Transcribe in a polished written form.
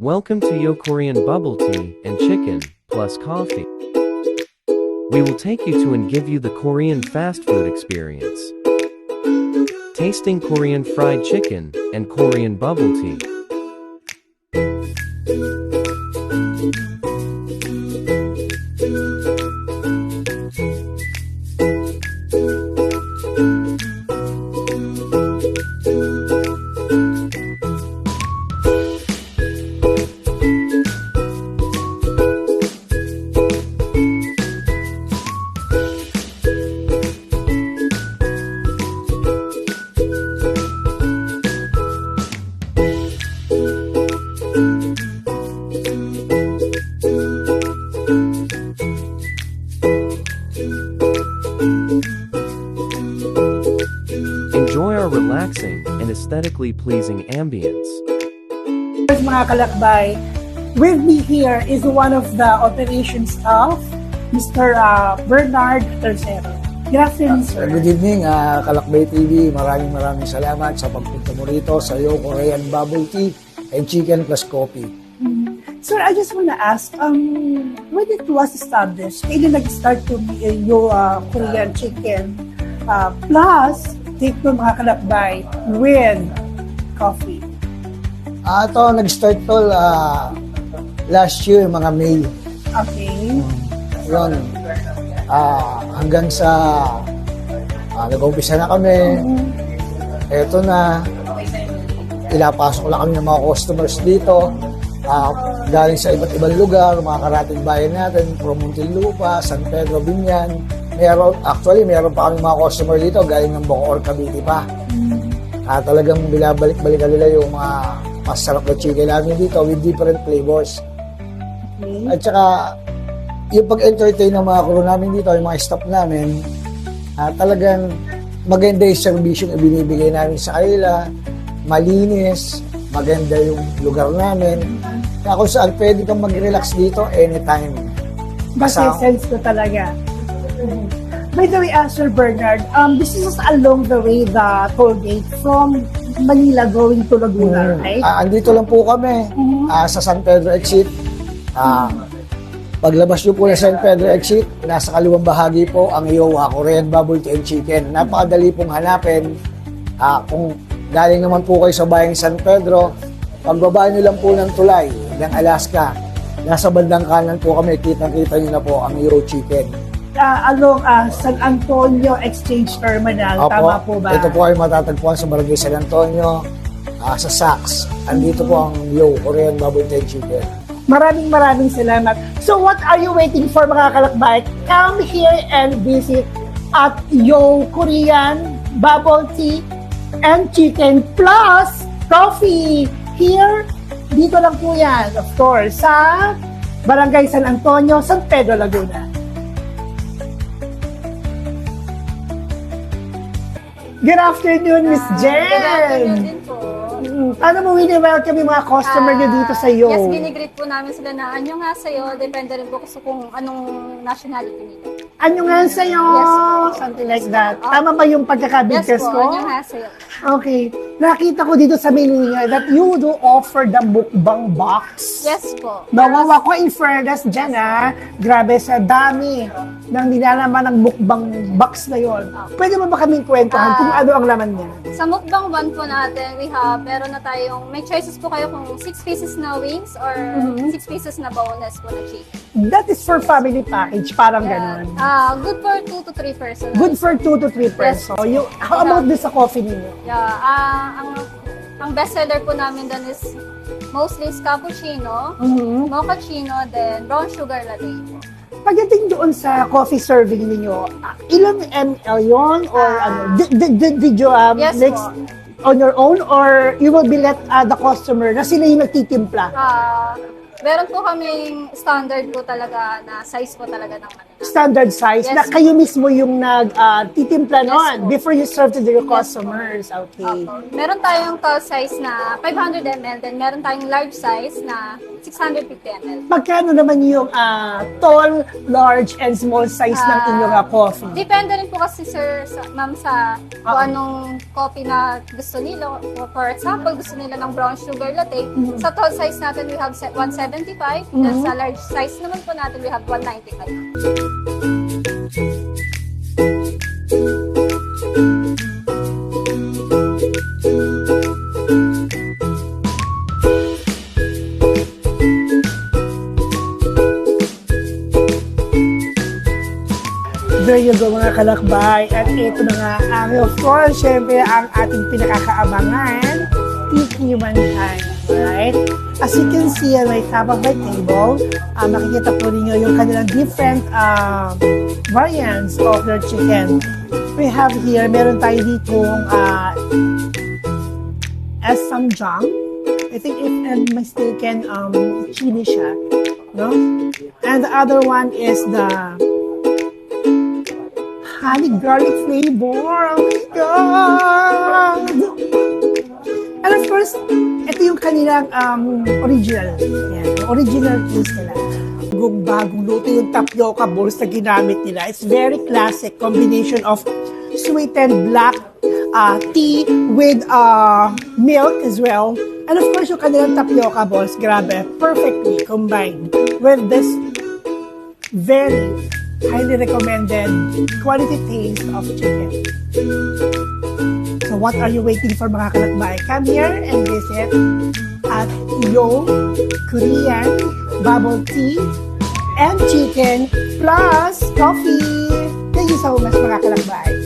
Welcome to Yo Korean Bubble Tea and Chicken, plus coffee. We will take you to and give you the Korean fast food experience. Tasting Korean fried chicken and Korean bubble tea. Enjoy our relaxing and aesthetically pleasing ambience. Mga kalakbay, with me here is one of the operation staff, Mr. Bernard Tercero. Good afternoon, sir. Good evening, Kalakbay TV. Maraming salamat sa pagpunta mo rito sa Yo Korean Bubble Tea and Chicken plus Coffee. Sir, I just want to ask, when it was established, kailan nag-start yung Korean chicken plus take to mga kalakbay with coffee? Ito, nag-start to last year, mga May. Okay. Yun. Hanggang sa nag-umpisa na kami. Eto na. Ilapasok lang kami ng mga customers dito. Galing sa iba't ibang lugar, mga karating bayan natin, from Muntinlupa, San Pedro, Binyan. Meron pa kami mga customer dito, galing ng Bacoor, Cavite pa. Talagang binabalik-balikan nila yung mga masarap na chicken namin dito with different flavors. Okay. At saka, yung pag-entertain ng mga crew namin dito, yung mga staff namin, talagang maganda yung service yung ibinibigay namin sa kanila, malinis, maganda yung lugar namin, na kung saan pwede kang mag-relax dito anytime. Kasi sense ko talaga. By the way, Sir Bernard, this is along the way, the toll gate from Manila going to Laguna, right? Andito lang po kami sa San Pedro Exit. Paglabas nyo po na San Pedro Exit, nasa kaliwang bahagi po ang Yowa Korean Bubble Tea and Chicken. Napakadali pong hanapin. Kung galing naman po kayo sa bayang San Pedro, pagbaba nyo lang po ng tulay ng Alaska, nasa bandang kanan po kami, kitang-kita nyo na po ang Euro Chicken. Along San Antonio Exchange Terminal, Opo, tama po ba? ito po ay matatagpuan sa Barangay San Antonio, sa Saks. Andito po ang Yo Korean Bubble Tea and Chicken. Maraming salamat. So what are you waiting for, mga kalakbay? Come here and visit at Yo Korean Bubble Tea and Chicken plus Coffee. Here, dito lang po yan, of course, sa Barangay San Antonio, San Pedro, Laguna. Good afternoon, Miss Jen. Good afternoon din po. Ano mo, welcome yung mga customer niyo dito sa iyo? Yes, ginigreet po namin sila na anyo nga sa'yo. Depende rin po kung anong nationality nila. Anyo nga sa'yo? Yes, po. Something like that. Tama ba yung pagkakabigkas Yes po, ko? anyo nga sa'yo. Okay. Nakita ko dito sa menu niya that you do offer the mukbang box. Yes po. Nawawa ko in fairness dyan, ha. Grabe, sa dami ng nilalaman ng mukbang box na yon. Pwede mo ba kaming kwentuhan kung ano ang laman niya? Sa mukbang one po natin, meron na tayong, may choices po kayo kung 6 pieces na wings or 6 pieces na boneless po na chicken. That is for family package, parang ganon. Good for 2 to 3 persons. Good for 2 to 3 Yes. pesos. How about this sa coffee ninyo? Yeah, ang best seller po namin doon is mostly is cappuccino, mochaccino, then brown sugar latte po. Pagdating doon sa coffee serving ninyo, ilang ml yon or ano? Did you Yes mix po. on your own or you will be let the customer na sila yung nagtitimpla? Meron po kaming standard po talaga na size po talaga ng ano. Standard size Yes, na kayo mismo yung nagtitimpla Yes, nun po. before you serve to your Yes, customers. Okay. Opo. Meron tayong tall size na 500 ml, then meron tayong large size na 650 ml. Magkano naman yung tall, large, and small size ng inyong coffee? Depende rin po kasi sir, ma'am, sa kung anong coffee na gusto nila. For example, gusto nila ng brown sugar latte. Sa tall size natin, we have 175. Then sa large size naman po natin, we have 195. There you go mga kalakbay. At ito na nga of course, syempre ang ating pinakakaabangan, tikiman time. Right? As you can see on my top of my table, makikita po ninyo yung kanilang different variants of their chicken. We have here, meron tayo ditong samjang. I think if I'm mistaken, chili siya. No? And the other one is the honey garlic flavor. Oh my God! And of course, ito yung kanilang original. Yan, original taste nila. Bagong luto yung tapioca balls na ginamit nila. It's very classic combination of sweetened black tea with milk as well. And of course, yung kanilang tapioca balls, grabe, perfectly combined with this very highly recommended quality taste of chicken. So what are you waiting for mga kalakbay? Come here and visit at Yo Korean Bubble Tea and Chicken plus Coffee. Thank you so much mga kalakbay.